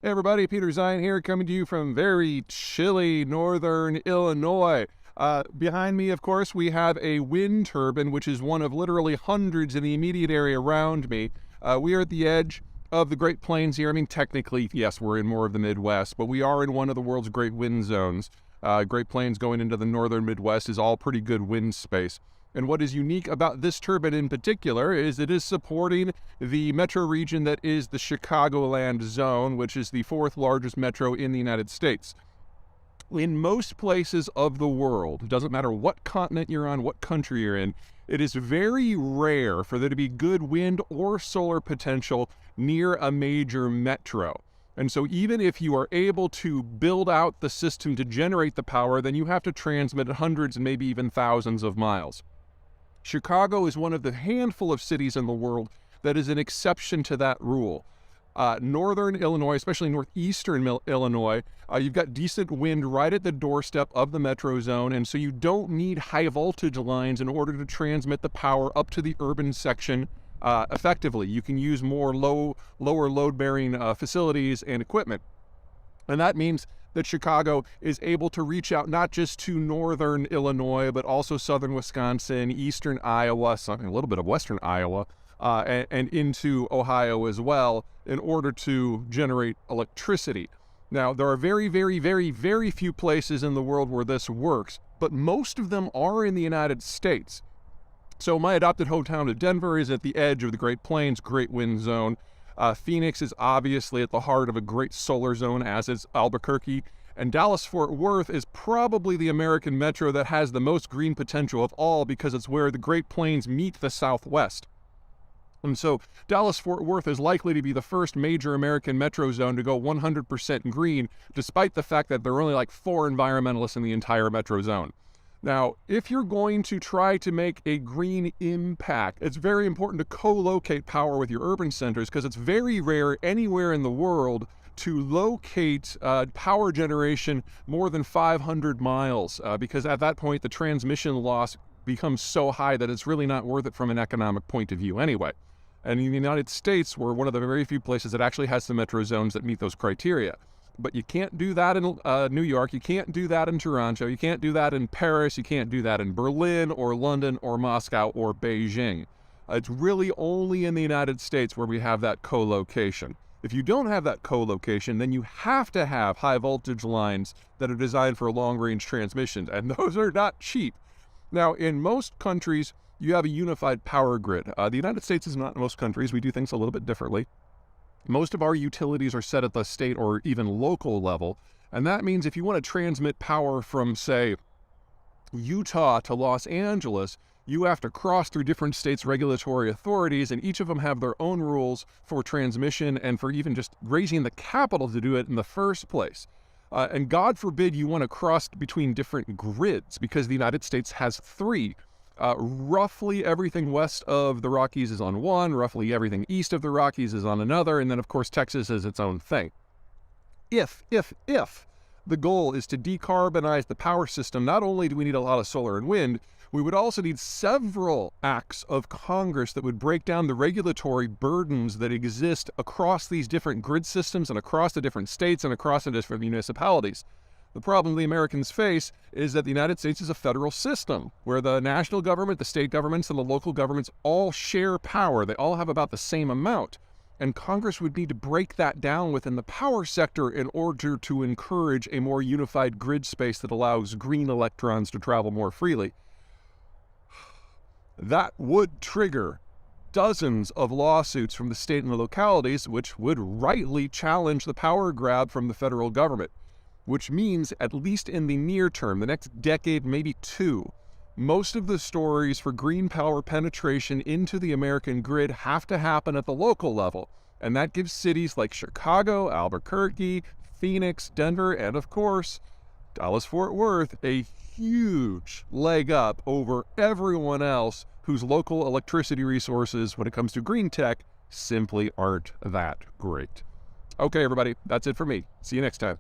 Hey everybody, Peter Zeihan here, coming to you from very chilly northern Illinois. Behind me, of course, we have a wind turbine, which is one of literally hundreds in the immediate area around me. We are at the edge of the Great Plains here. I mean, technically, yes, we're in more of the Midwest, but we are in one of the world's great wind zones. Great Plains going into the northern Midwest is all pretty good wind space. And what is unique about this turbine in particular is it is supporting the metro region that is the Chicagoland zone, which is the fourth largest metro in the United States. In most places of the world, it doesn't matter what continent you're on, what country you're in, it is very rare for there to be good wind or solar potential near a major metro. And so even if you are able to build out the system to generate the power, then you have to transmit hundreds and maybe even thousands of miles. Chicago is one of the handful of cities in the world that is an exception to that rule. Northern Illinois, especially northeastern Illinois, you've got decent wind right at the doorstep of the metro zone, and so you don't need high voltage lines in order to transmit the power up to the urban section effectively. You can use more lower load-bearing facilities and equipment. And that means that Chicago is able to reach out not just to northern Illinois, but also southern Wisconsin, eastern Iowa, a little bit of western Iowa, and into Ohio as well in order to generate electricity. Now, there are very, very, very, very few places in the world where this works, but most of them are in the United States. So my adopted hometown of Denver is at the edge of the Great Plains, Great Wind Zone. Phoenix is obviously at the heart of a great solar zone, as is Albuquerque. And Dallas-Fort Worth is probably the American metro that has the most green potential of all because it's where the Great Plains meet the Southwest. And so Dallas-Fort Worth is likely to be the first major American metro zone to go 100% green, despite the fact that there are only like 4 environmentalists in the entire metro zone. Now, if you're going to try to make a green impact, it's very important to co-locate power with your urban centers because it's very rare anywhere in the world to locate power generation more than 500 miles because at that point the transmission loss becomes so high that it's really not worth it from an economic point of view anyway. And in the United States, we're one of the very few places that actually has some metro zones that meet those criteria. But you can't do that in New York, you can't do that in Toronto, you can't do that in Paris, you can't do that in Berlin or London or Moscow or Beijing. It's really only in the United States where we have that co-location. If you don't have that co-location, then you have to have high voltage lines that are designed for long-range transmissions, and those are not cheap. Now, in most countries, you have a unified power grid. The United States is not in most countries. We do things a little bit differently. Most of our utilities are set at the state or even local level, and that means if you want to transmit power from, say, Utah to Los Angeles, you have to cross through different states' regulatory authorities, and each of them have their own rules for transmission and for even just raising the capital to do it in the first place. And God forbid you want to cross between different grids, because the United States has 3. Roughly everything west of the Rockies is on one, roughly everything east of the Rockies is on another, and then of course Texas is its own thing. If the goal is to decarbonize the power system, not only do we need a lot of solar and wind, we would also need several acts of Congress that would break down the regulatory burdens that exist across these different grid systems and across the different states and across the different municipalities. The problem the Americans face is that the United States is a federal system where the national government, the state governments, and the local governments all share power. They all have about the same amount. And Congress would need to break that down within the power sector in order to encourage a more unified grid space that allows green electrons to travel more freely. That would trigger dozens of lawsuits from the state and the localities, which would rightly challenge the power grab from the federal government. Which means, at least in the near term, the next decade, maybe 2, most of the stories for green power penetration into the American grid have to happen at the local level. And that gives cities like Chicago, Albuquerque, Phoenix, Denver, and of course, Dallas-Fort Worth a huge leg up over everyone else whose local electricity resources, when it comes to green tech, simply aren't that great. Okay, everybody, that's it for me. See you next time.